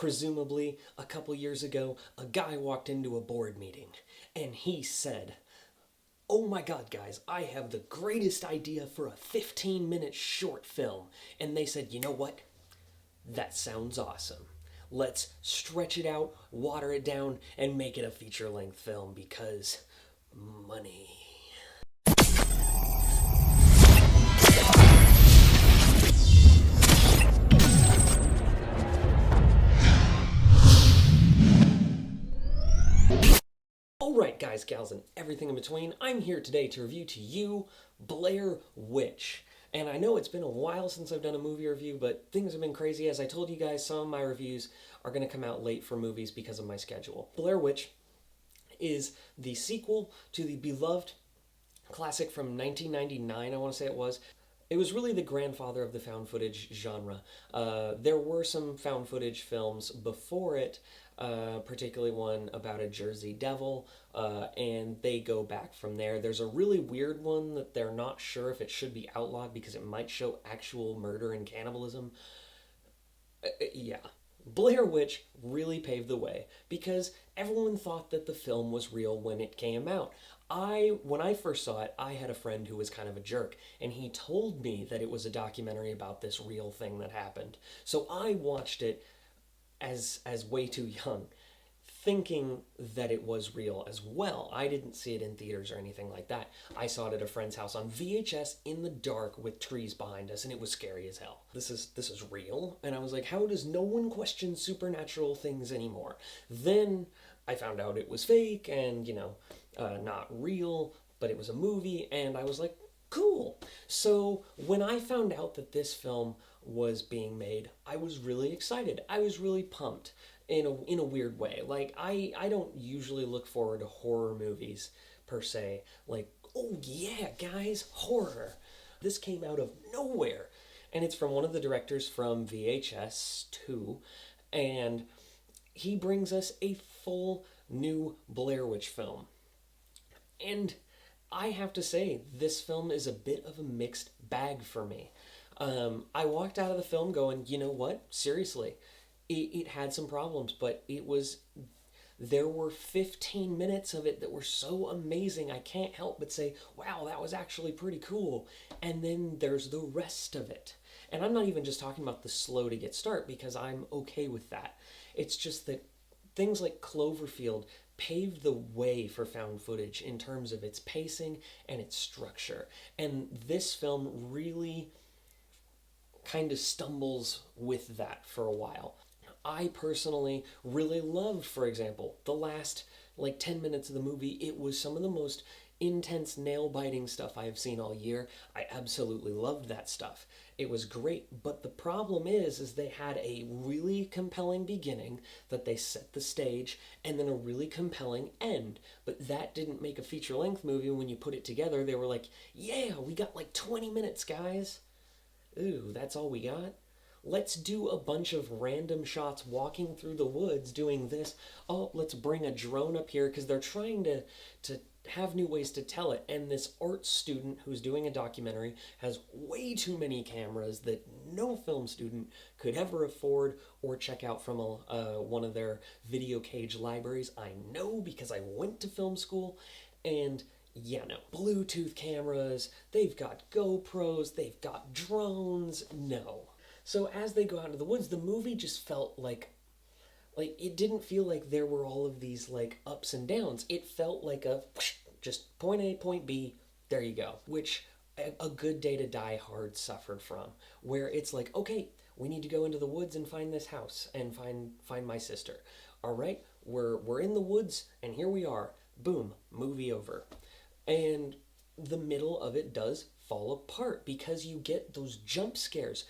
Presumably, a couple years ago, a guy walked into a board meeting and he said, "Oh my god, guys, I have the greatest idea for a 15-minute short film." And they said, "You know what? That sounds awesome. Let's stretch it out, water it down, and make it a feature-length film because money." Alright guys, gals, and everything in between, I'm here today to review to you Blair Witch. And I know it's been a while since I've done a movie review, but things have been crazy. As I told you guys, some of my reviews are going to come out late for movies because of my schedule. Blair Witch is the sequel to the beloved classic from 1999, I want to say it was. It was really the grandfather of the found footage genre. There were some found footage films before it, particularly one about a Jersey Devil, and they go back from there. There's a really weird one that they're not sure if it should be outlawed because it might show actual murder and cannibalism. Yeah. Blair Witch really paved the way because everyone thought that the film was real when it came out. When I first saw it, I had a friend who was kind of a jerk, and he told me that it was a documentary about this real thing that happened. So I watched it as way too young, thinking that it was real as well. I didn't see it in theaters or anything like that. I saw it at a friend's house on VHS in the dark with trees behind us, and it was scary as hell. This is real, and I was like, how does no one question supernatural things anymore? Then I found out it was fake and, not real, but it was a movie, and I was like, cool. So when I found out that this film was being made, I was really excited. I was really pumped in a weird way. Like, I don't usually look forward to horror movies per se. Like, oh yeah, guys, horror. This came out of nowhere. And it's from one of the directors from VHS 2, and he brings us a full new Blair Witch film. And I have to say, this film is a bit of a mixed bag for me. I walked out of the film going, you know what? Seriously, it had some problems, but there were 15 minutes of it that were so amazing. I can't help but say, wow, that was actually pretty cool. And then there's the rest of it. And I'm not even just talking about the slow to get start because I'm okay with that. It's just that things like Cloverfield paved the way for found footage in terms of its pacing and its structure. And this film really kind of stumbles with that for a while. I personally really loved, for example, the last 10 minutes of the movie. It was some of the most intense nail-biting stuff I have seen all year. I absolutely loved that stuff. It was great, but the problem is they had a really compelling beginning that they set the stage, and then a really compelling end. But that didn't make a feature-length movie. When you put it together, they were like, yeah, we got 20 minutes, guys. Ooh, that's all we got? Let's do a bunch of random shots walking through the woods doing this. Oh, let's bring a drone up here because they're trying to have new ways to tell it. And this art student who's doing a documentary has way too many cameras that no film student could ever afford or check out from one of their video cage libraries. I know because I went to film school. And yeah, no. Bluetooth cameras, they've got GoPros, they've got drones. No. So as they go out into the woods, the movie just felt like it didn't feel like there were all of these ups and downs. It felt like just point A, point B, there you go. Which A Good Day to Die Hard suffered from, where it's like, okay, we need to go into the woods and find this house and find my sister. All right, we're in the woods and here we are. Boom, movie over. And the middle of it does fall apart because you get those jump scares.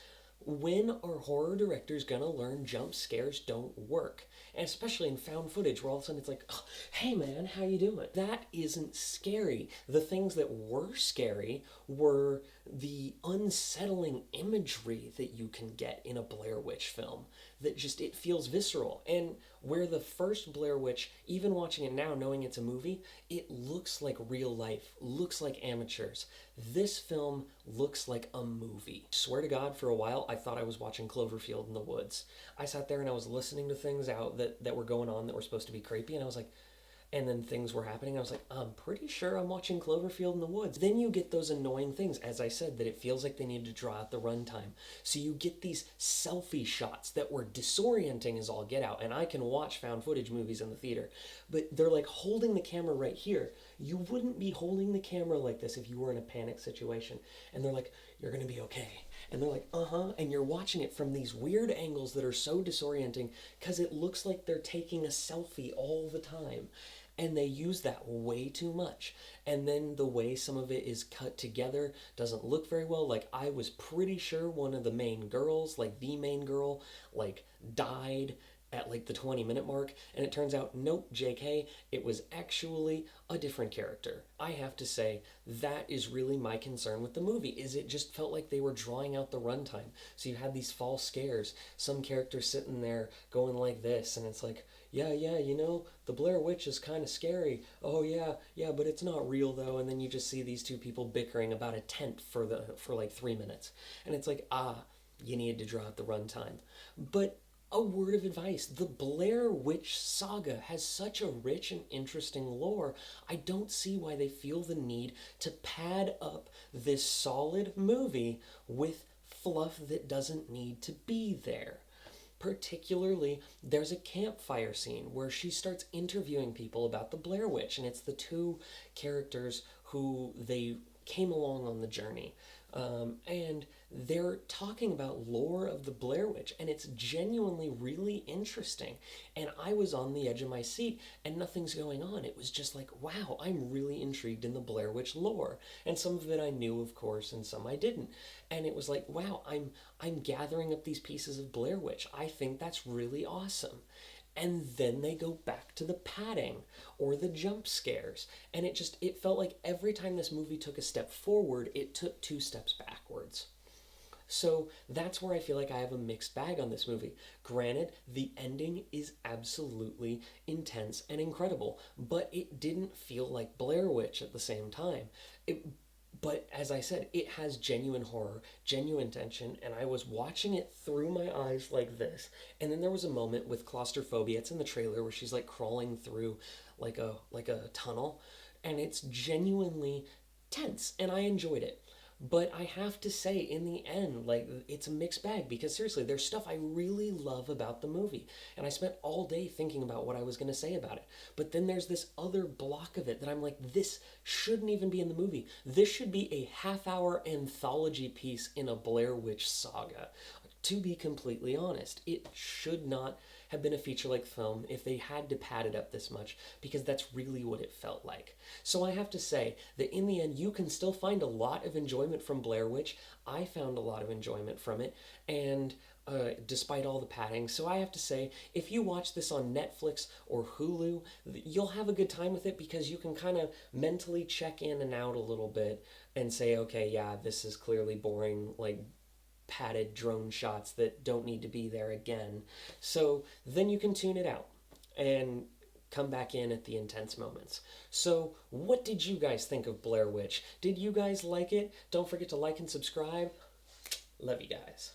When are horror directors gonna learn jump scares don't work? And especially in found footage where all of a sudden it's like, oh, hey man, how you doing? That isn't scary. The things that were scary were the unsettling imagery that you can get in a Blair Witch film, that just it feels visceral. And where the first Blair Witch, even watching it now knowing it's a movie, it looks like real life, looks like amateurs. This film looks like a movie. Swear to God, for a while I thought I was watching Cloverfield in the Woods. I sat there and I was listening to things out that were going on that were supposed to be creepy, and I was like, and then things were happening. I was like, I'm pretty sure I'm watching Cloverfield in the Woods. Then you get those annoying things, as I said, that it feels like they need to draw out the runtime. So you get these selfie shots that were disorienting as all get out. And I can watch found footage movies in the theater, but they're like holding the camera right here. You wouldn't be holding the camera like this if you were in a panic situation. And they're like, you're gonna be okay. And they're like, and you're watching it from these weird angles that are so disorienting because it looks like they're taking a selfie all the time. And they use that way too much. And then the way some of it is cut together doesn't look very well. Like, I was pretty sure one of the main girls, like the main girl, like died at like the 20-minute mark, and it turns out, nope, JK, it was actually a different character. I have to say, that is really my concern with the movie, is it just felt like they were drawing out the runtime. So you had these false scares, some character sitting there going like this, and it's like, yeah, you know, the Blair Witch is kind of scary. Oh yeah, but it's not real though. And then you just see these two people bickering about a tent for like 3 minutes, and it's like, you needed to draw out the runtime. But a word of advice, the Blair Witch saga has such a rich and interesting lore. I don't see why they feel the need to pad up this solid movie with fluff that doesn't need to be there. Particularly, there's a campfire scene where she starts interviewing people about the Blair Witch, and it's the two characters who they came along on the journey. And they're talking about lore of the Blair Witch, and it's genuinely really interesting. And I was on the edge of my seat, and nothing's going on. It was just like, wow, I'm really intrigued in the Blair Witch lore. And some of it I knew, of course, and some I didn't. And it was like, wow, I'm gathering up these pieces of Blair Witch. I think that's really awesome. And then they go back to the padding or the jump scares, and it felt like every time this movie took a step forward, it took 2 steps backwards. So that's where I feel like I have a mixed bag on this movie. Granted, the ending is absolutely intense and incredible, but it didn't feel like Blair Witch at the same time. But as I said, it has genuine horror, genuine tension, and I was watching it through my eyes like this. And then there was a moment with claustrophobia. It's in the trailer where she's like crawling through like a tunnel, and it's genuinely tense, and I enjoyed it. But I have to say, in the end, like, it's a mixed bag, because seriously, there's stuff I really love about the movie, and I spent all day thinking about what I was going to say about it. But then there's this other block of it that I'm like, this shouldn't even be in the movie. This should be a half-hour anthology piece in a Blair Witch saga. To be completely honest, it should not have been a feature-length film if they had to pad it up this much, because that's really what it felt like. So I have to say that in the end, you can still find a lot of enjoyment from Blair Witch. I found a lot of enjoyment from it, and despite all the padding. So I have to say, if you watch this on Netflix or Hulu, you'll have a good time with it, because you can kind of mentally check in and out a little bit and say, okay, yeah, this is clearly boring, like padded drone shots that don't need to be there again. So then you can tune it out and come back in at the intense moments. So what did you guys think of Blair Witch? Did you guys like it? Don't forget to like and subscribe. Love you guys.